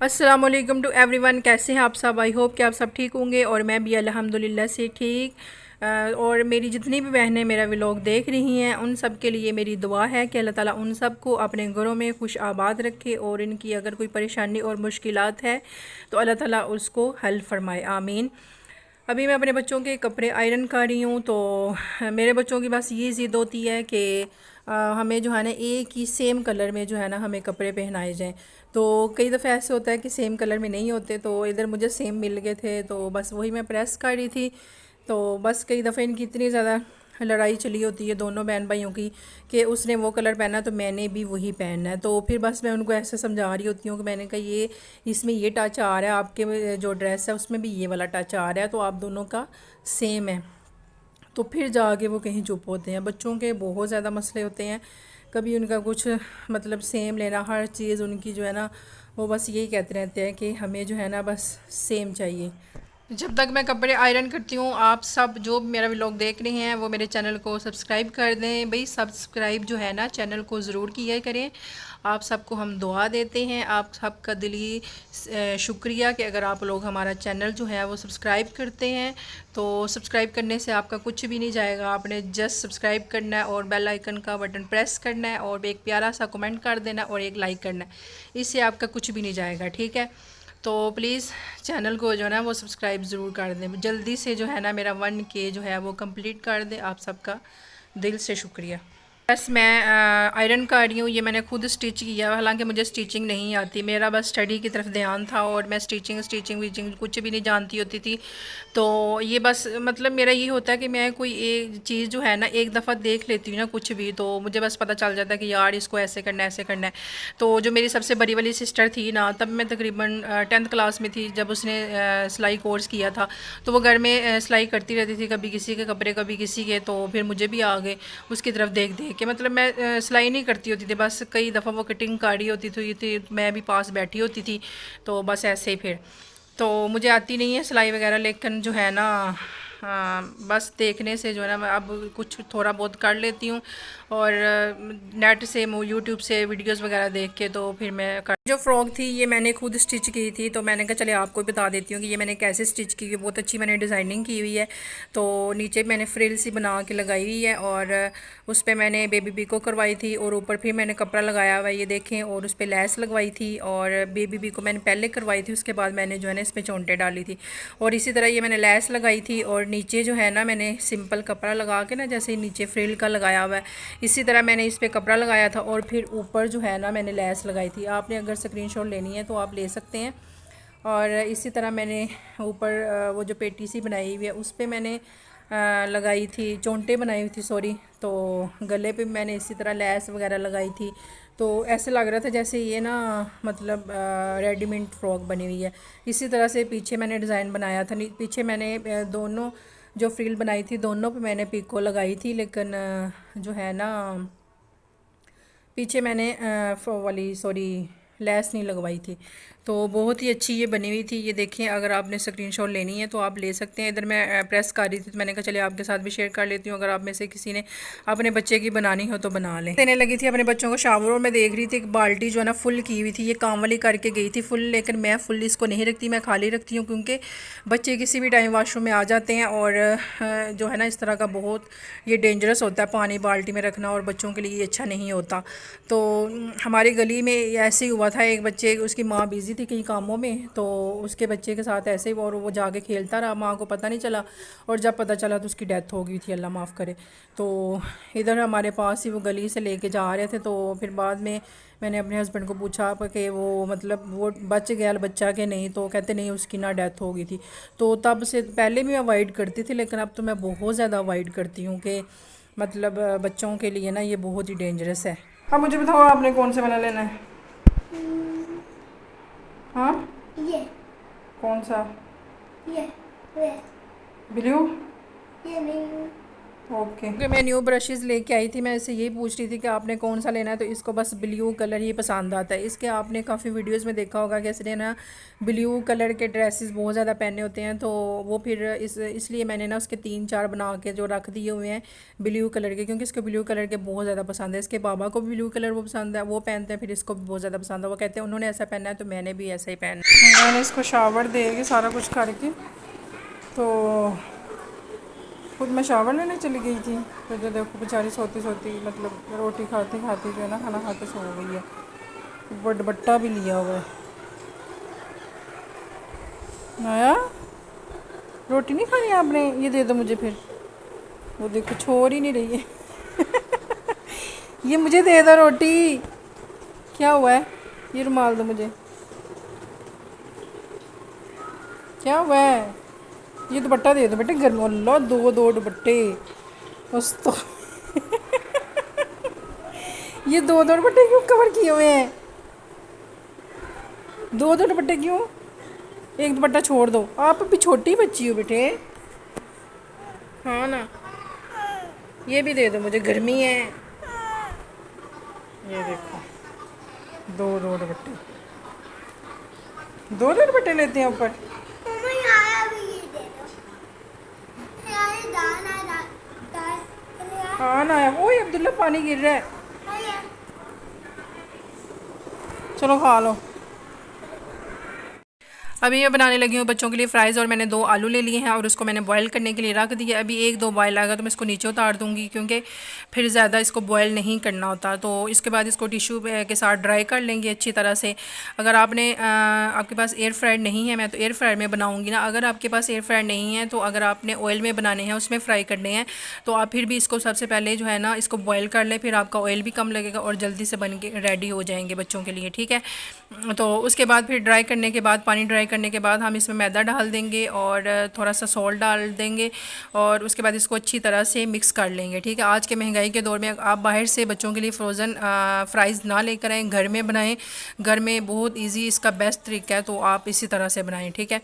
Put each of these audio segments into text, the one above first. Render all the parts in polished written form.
अस्सलाम वालेकुम to everyone. कैसे हैं आप सब? आई होप कि आप सब ठीक होंगे और मैं भी अल्हम्दुलिल्लाह से ठीक। और मेरी जितनी भी बहनें मेरा व्लॉग देख रही हैं उन सब के लिए मेरी दुआ है कि अल्लाह ताला उन सब को अपने घरों में खुश आबाद रखे और इनकी अगर कोई परेशानी और मुश्किलात है तो अल्लाह ताला उसको हल फरमाए, आमीन। अभी मैं अपने बच्चों के कपड़े आयरन कर रही हूँ। तो मेरे बच्चों की बस ये ज़िद होती है कि हमें जो है ना एक ही सेम कलर में जो है ना हमें कपड़े पहनाए जाएं। तो कई दफ़े ऐसे होता है कि सेम कलर में नहीं होते, तो इधर मुझे सेम मिल गए थे तो बस वही मैं प्रेस कर रही थी। तो बस कई दफ़े इनकी इतनी ज़्यादा लड़ाई चली होती है दोनों बहन भाइयों की कि उसने वो कलर पहना तो मैंने भी वही पहनना है। तो फिर बस मैं उनको ऐसे समझा रही होती हूँ कि मैंने कहा ये इसमें ये टच आ रहा है, आपके जो ड्रेस है उसमें भी ये वाला टच आ रहा है, तो आप दोनों का सेम है। तो फिर जाके वो कहीं चुप होते हैं। बच्चों के बहुत ज़्यादा मसले होते हैं, कभी उनका कुछ मतलब सेम लेना, हर चीज़ उनकी जो है ना वो बस यही कहते रहते हैं कि हमें जो है ना बस सेम चाहिए। जब तक मैं कपड़े आयरन करती हूँ आप सब जो भी मेरा व्लॉग देख रहे हैं वो मेरे चैनल को सब्सक्राइब कर दें। भाई सब्सक्राइब जो है ना चैनल को ज़रूर किया करें। आप सबको हम दुआ देते हैं, आप सबका दिली शुक्रिया कि अगर आप लोग हमारा चैनल जो है वो सब्सक्राइब करते हैं। तो सब्सक्राइब करने से आपका कुछ भी नहीं जाएगा, आपने जस्ट सब्सक्राइब करना है और बेल आइकन का बटन प्रेस करना है और एक प्यारा सा कमेंट कर देना और एक लाइक करना है। इससे आपका कुछ भी नहीं जाएगा, ठीक है। तो प्लीज़ चैनल को जो है ना वो सब्सक्राइब ज़रूर कर दें, जल्दी से जो है ना मेरा 1K जो है वो कंप्लीट कर दें। आप सबका दिल से शुक्रिया। बस मैं आयरन कर रही हूँ, ये मैंने खुद स्टिच किया, हालांकि मुझे स्टिचिंग नहीं आती, मेरा बस स्टडी की तरफ ध्यान था और मैं स्टिचिंग वीचिंग कुछ भी नहीं जानती होती थी। तो ये बस मतलब मेरा ये होता है कि मैं कोई एक चीज़ जो है ना एक दफ़ा देख लेती हूँ ना कुछ भी, तो मुझे बस पता चल जाता है कि यार इसको ऐसे करना है ऐसे करना है। तो जो मेरी सबसे बड़ी वाली सिस्टर थी ना, तब मैं तकरीबन 10th क्लास में थी जब उसने सिलाई कोर्स किया था। तो वो घर में सिलाई करती रहती थी, कभी किसी के कपड़े कभी किसी के, तो फिर मुझे भी आ गए उसकी तरफ देख देख के। मतलब मैं सिलाई नहीं करती होती थी, बस कई दफ़ा वो कटिंग कर रही होती थी मैं भी पास बैठी होती थी, तो बस ऐसे ही फिर। तो मुझे आती नहीं है सिलाई वगैरह, लेकिन जो है ना बस देखने से जो है ना मैं अब कुछ थोड़ा बहुत कर लेती हूँ और नेट से यूट्यूब से वीडियोस वगैरह देख के तो फिर मैं कर। जो फ़्रॉक थी ये मैंने खुद स्टिच की थी, तो मैंने कहा चले आपको बता देती हूँ कि ये मैंने कैसे स्टिच की, बहुत अच्छी मैंने डिज़ाइनिंग की हुई है। तो नीचे मैंने फ्रिल सी बना के लगाई हुई है और उस पर मैंने बेबी बी को करवाई थी और ऊपर फिर मैंने कपड़ा लगाया हुआ है ये देखें, और उस पर लैस लगवाई थी और बेबी बी को मैंने पहले करवाई थी, उसके बाद मैंने जो है ना इस पर चोंटे डाली थी और इसी तरह ये मैंने लैस लगाई थी। और नीचे जो है ना मैंने सिंपल कपड़ा लगा के ना जैसे नीचे फ्रिल का लगाया हुआ है इसी तरह मैंने इस पर कपड़ा लगाया था और फिर ऊपर जो है ना मैंने लैस लगाई थी। आपने अगर स्क्रीनशॉट लेनी है तो आप ले सकते हैं। और इसी तरह मैंने ऊपर वो जो पेटी सी बनाई हुई है उस पर मैंने लगाई थी, चोंटे बनाई हुई थी सॉरी। तो गले पे मैंने इसी तरह लैस वगैरह लगाई थी। तो ऐसे लग रहा था जैसे ये ना मतलब रेडीमेड फ़्रॉक बनी हुई है। इसी तरह से पीछे मैंने डिज़ाइन बनाया था, पीछे मैंने दोनों जो फ्रिल बनाई थी दोनों पे मैंने पिको लगाई थी, लेकिन जो है ना पीछे मैंने वाली सॉरी लैस नहीं लगवाई थी। तो बहुत ही अच्छी ये बनी हुई थी, ये देखें। अगर आपने स्क्रीनशॉट लेनी है तो आप ले सकते हैं। इधर मैं प्रेस कर रही थी तो मैंने कहा चले आपके साथ भी शेयर कर लेती हूँ, अगर आप में से किसी ने अपने बच्चे की बनानी हो तो बना लें। देने लगी थी अपने बच्चों को शावर और मैं देख रही थी एक बाल्टी जो है ना फुल की हुई थी, ये काम वाली करके गई थी फुल, लेकिन मैं फुल इसको नहीं रखती, मैं खाली रखती हूँ क्योंकि बच्चे किसी भी टाइम वॉशरूम में आ जाते हैं और जो है ना इस तरह का बहुत ये डेंजरस होता है पानी बाल्टी में रखना और बच्चों के लिए ये अच्छा नहीं होता। तो हमारी गली में ऐसे ही हुआ था, एक बच्चे उसकी माँ बिज़ी थी कई कामों में, तो उसके बच्चे के साथ ऐसे ही और वो जाके खेलता रहा, माँ को पता नहीं चला और जब पता चला तो उसकी डेथ हो गई थी, अल्लाह माफ़ करे। तो इधर हमारे पास ही वो गली से लेके जा रहे थे, तो फिर बाद में मैंने अपने हस्बैंड को पूछा कि वो मतलब वो बच गया बच्चा के नहीं, तो कहते नहीं उसकी ना डेथ हो गई थी। तो तब से पहले भी मैं अवॉइड करती थी, लेकिन अब तो मैं बहुत ज़्यादा अवॉइड करती हूँ कि मतलब बच्चों के लिए ना ये बहुत ही डेंजरस है। अब मुझे बताओ आपने कौन सा वाला लेना है? हाँ ये कौन सा? ये ये ब्लू? ये नहीं ओके मैं न्यू ब्रशेज़ लेके आई थी, मैं इससे यही पूछ रही थी कि आपने कौन सा लेना है, तो इसको बस ब्लू कलर ही पसंद आता है। इसके आपने काफ़ी वीडियोस में देखा होगा कि इसने ना ब्लू कलर के ड्रेसेस बहुत ज़्यादा पहने होते हैं, तो वो फिर इसलिए मैंने ना उसके 3-4 बना के जो रख दिए हुए हैं ब्लू कलर के, क्योंकि इसको ब्लू कलर के बहुत ज़्यादा पसंद है। इसके बाबा को भी ब्लू कलर वो पसंद है, वो पहनते हैं, फिर इसको भी बहुत ज़्यादा पसंद है। वो कहते हैं उन्होंने ऐसा पहना है तो मैंने भी ऐसा ही पहना। मैंने इसको शावर दे के सारा कुछ करके तो खुद मैं शावर लेने चली गई थी, तो जो देखो बेचारी सोती सोती मतलब रोटी खाती खाती जो है ना खाना खा के सो गई है। वो दुपट्टा भी लिया हुआ है। नया रोटी नहीं खानी आपने, ये दे दो मुझे फिर। वो देखो छोड़ ही नहीं रही है ये मुझे दे दो रोटी। क्या हुआ है, ये रुमाल दो मुझे। क्या हुआ है, ये दुपट्टा दे दो बेटे गर्म। अल्लाह दो दुपट्टे उस तो ये दो दुपट्टे क्यों कवर किए हुए हैं, दो दुपट्टे क्यों, एक दुपट्टा छोड़ दो। आप अभी छोटी बच्ची हो बेटे। हाँ ना, ये भी दे दो मुझे, गर्मी है। ये देखो दो दुपट्टे, दो दुपट्टे लेते हैं ऊपर। हाँ ना, ओए अब्दुल्ला पानी गिर रहा है। चलो खा लो। अभी मैं बनाने लगी हूँ बच्चों के लिए फ़्राइज़, और मैंने 2 आलू ले लिए हैं और उसको मैंने बॉयल करने के लिए रख दिया। अभी 1-2 बॉयल आएगा तो मैं इसको नीचे उतार दूँगी, क्योंकि फिर ज़्यादा इसको बॉयल नहीं करना होता। तो इसके बाद इसको टिश्यू के साथ ड्राई कर लेंगे अच्छी तरह से। अगर आपके पास एयर फ्रायर नहीं है, मैं तो एयर फ्रायर में बनाऊँगी ना। अगर आपके पास एयर फ्रायर नहीं है तो अगर आपने ऑयल में बनाने हैं, उसमें फ्राई करने हैं, तो आप फिर भी इसको सबसे पहले जो है ना इसको बॉयल कर लें, फिर आपका ऑयल भी कम लगेगा और जल्दी से बन के रेडी हो जाएंगे बच्चों के लिए, ठीक है। तो उसके बाद फिर ड्राई करने के बाद, पानी ड्राई करने के बाद हम इसमें मैदा डाल देंगे और थोड़ा सा सॉल्ट डाल देंगे, और उसके बाद इसको अच्छी तरह से मिक्स कर लेंगे, ठीक है। आज के महंगाई के दौर में आप बाहर से बच्चों के लिए फ्रोज़न फ्राइज़ ना लेकर आएँ, घर में बनाएं। घर में बहुत इजी इसका बेस्ट तरीका है, तो आप इसी तरह से बनाएं, ठीक है।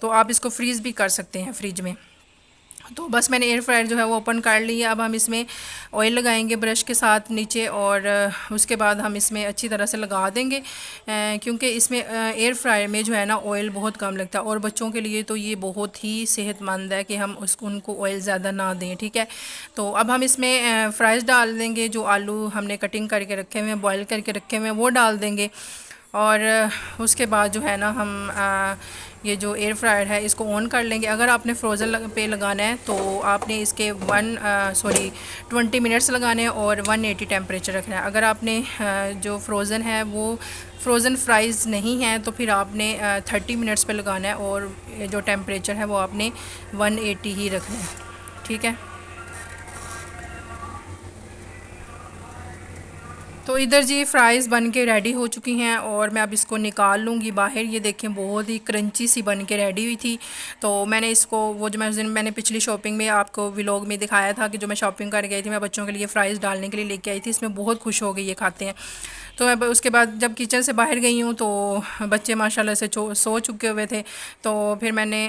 तो आप इसको फ्रीज़ भी कर सकते हैं फ्रिज में। तो बस मैंने एयर फ्रायर जो है वो ओपन कर ली है। अब हम इसमें ऑयल लगाएंगे ब्रश के साथ नीचे, और उसके बाद हम इसमें अच्छी तरह से लगा देंगे, क्योंकि इसमें एयर फ्रायर में जो है ना ऑयल बहुत कम लगता है, और बच्चों के लिए तो ये बहुत ही सेहतमंद है कि हम उनको ऑयल ज़्यादा ना दें, ठीक है। तो अब हम इसमें फ्राइज़ डाल देंगे, जो आलू हमने कटिंग करके रखे हुए हैं, बॉयल करके रखे हुए हैं, वो डाल देंगे। और उसके बाद जो है ना हम ये जो एयर फ्रायर है इसको ऑन कर लेंगे। अगर आपने फ्रोज़न पे लगाना है तो आपने इसके 20 मिनट्स लगाने हैं और 180 टेम्परेचर रखना है। अगर आपने जो फ्रोज़न है वो फ्रोज़न फ्राइज़ नहीं है तो फिर आपने 30 मिनट्स पे लगाना है, और जो टेम्परेचर है वो आपने 180 ही रखना है, ठीक है। तो इधर जी फ़्राइज़ बन के रेडी हो चुकी हैं, और मैं अब इसको निकाल लूँगी बाहर। ये देखें बहुत ही क्रंची सी बन के रेडी हुई थी। तो मैंने इसको, वो जो मैंने पिछली शॉपिंग में आपको व्लॉग में दिखाया था कि जो मैं शॉपिंग कर गई थी, मैं बच्चों के लिए फ़्राइज़ डालने के लिए लेके आई थी। इसमें बहुत खुश हो गई, ये खाते हैं। तो मैं उसके बाद जब किचन से बाहर गई हूँ तो बच्चे माशाल्लाह से सो चुके हुए थे, तो फिर मैंने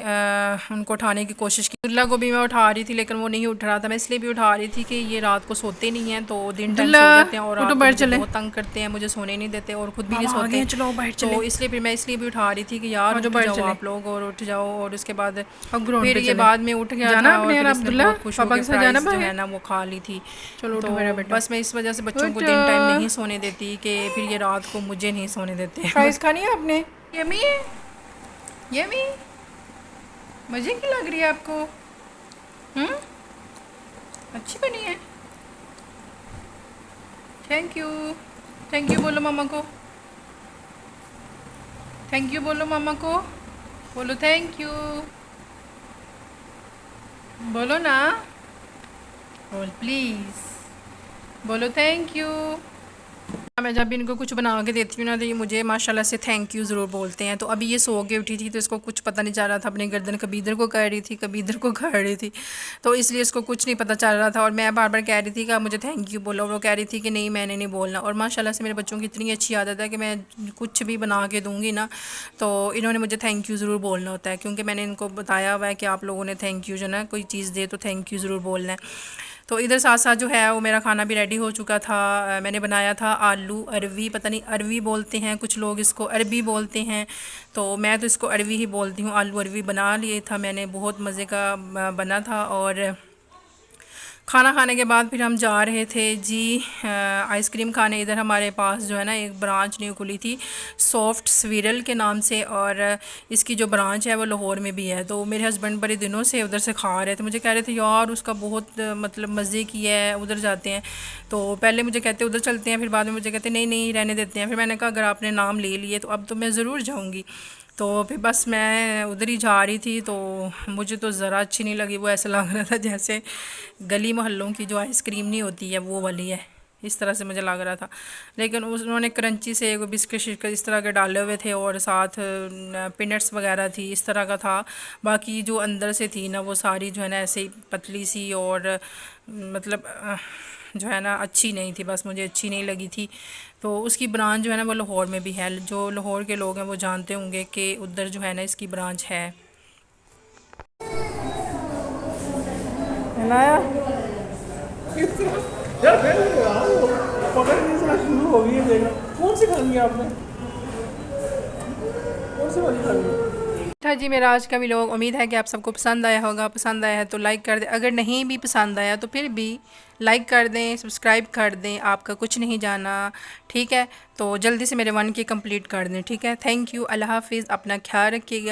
उनको उठाने की कोशिश की। अब्दुल्ला को भी मैं उठा रही थी लेकिन वो नहीं उठ रहा था। मैं इसलिए भी उठा रही थी कि ये रात को सोते नहीं हैं, तो दिन टाइम सो जाते हैं और रात को बहुत तंग करते हैं, मुझे सोने नहीं देते और खुद भी नहीं सोते हैं। चलो बाहर चले। तो इसलिए फिर मैं इसलिए भी उठा रही थी कि यार उठ जाओ आप लोग, और उठ जाओ। और उसके बाद फिर ये बाद में उठ गया था और अब्दुल्ला जो है ना वो खा ली थी। चलो तो बस मैं इस वजह से बच्चों को दिन टाइम नहीं सोने देती कि फिर ये रात को मुझे नहीं सोने देते। फ्राइज़ खानी है आपने? यमी है, यमी मज़े की लग रही है आपको? अच्छी बनी है। थैंक यू, थैंक यू बोलो मामा को, थैंक यू बोलो मामा को, बोलो थैंक यू, बोलो ना, बोल प्लीज़, बोलो थैंक यू। मैं जब भी इनको कुछ बना के देती हूँ ना तो ये मुझे माशाल्लाह से थैंक यू ज़रूर बोलते हैं। तो अभी ये सो के उठी थी तो इसको कुछ पता नहीं चल रहा था, अपनी गर्दन कभी इधर को कर रही थी कभी इधर को कर रही थी, तो इसलिए इसको कुछ नहीं पता चल रहा था। और मैं बार बार कह रही थी कि मुझे थैंक यू बोलो, वो कह रही थी कि नहीं मैंने नहीं बोलना। और माशाल्लाह से मेरे बच्चों की इतनी अच्छी आदत है कि मैं कुछ भी बना के दूँगी ना तो इन्होंने मुझे थैंक यू ज़रूर बोलना होता है, क्योंकि मैंने इनको बताया हुआ है कि आप लोगों ने थैंक यू जो ना कोई चीज़ दे तो थैंक यू ज़रूर बोलना है। तो इधर साथ साथ जो है वो मेरा खाना भी रेडी हो चुका था। मैंने बनाया था आलू अरवी, पता नहीं अरवी बोलते हैं कुछ लोग, इसको अरबी बोलते हैं, तो मैं तो इसको अरवी ही बोलती हूँ। आलू अरवी बना लिए था मैंने, बहुत मज़े का बना था। और खाना खाने के बाद फिर हम जा रहे थे जी आइसक्रीम खाने। इधर हमारे पास जो है ना एक ब्रांच न्यू खुली थी सॉफ्ट स्विरल के नाम से, और इसकी जो ब्रांच है वो लाहौर में भी है। तो मेरे हस्बैंड बड़े दिनों से उधर से खा रहे थे, मुझे कह रहे थे यार उसका बहुत मतलब मज़े की है, उधर जाते हैं। तो पहले मुझे कहते उधर चलते हैं, फिर बाद में मुझे कहते नहीं नहीं रहने देते हैं। फिर मैंने कहा अगर आपने नाम ले लिए तो अब तो मैं ज़रूर जाऊँगी। तो फिर बस मैं उधर ही जा रही थी, तो मुझे तो ज़रा अच्छी नहीं लगी। वो ऐसा लग रहा था जैसे गली मोहल्लों की जो आइसक्रीम नहीं होती है वो वाली है, इस तरह से मुझे लग रहा था। लेकिन उन्होंने क्रंची से वो बिस्किट शिस्किट इस तरह के डाले हुए थे, और साथ पीनट्स वगैरह थी, इस तरह का था। बाकी जो अंदर से थी ना वो सारी जो है ना ऐसे ही पतली सी, और मतलब जो है ना अच्छी नहीं थी, बस मुझे अच्छी नहीं लगी थी। तो उसकी ब्रांच जो है ना वो लाहौर में भी है। जो लाहौर के लोग हैं वो जानते होंगे कि उधर जो है ना इसकी ब्रांच है। यार फिर पकड़ नहीं चला शुरू हो गई है, देखना कौन सी खानी है आपने, कौन सी वाली खानी है। था जी मेरा आज का व्लॉग, उम्मीद है कि आप सबको पसंद आया होगा। पसंद आया है तो लाइक कर दें, अगर नहीं भी पसंद आया तो फिर भी लाइक कर दें, सब्सक्राइब कर दें, आपका कुछ नहीं जाना, ठीक है। तो जल्दी से मेरे 1K कंप्लीट कर दें, ठीक है। थैंक यू, अल्लाह हाफिज़, अपना ख्याल रखिएगा।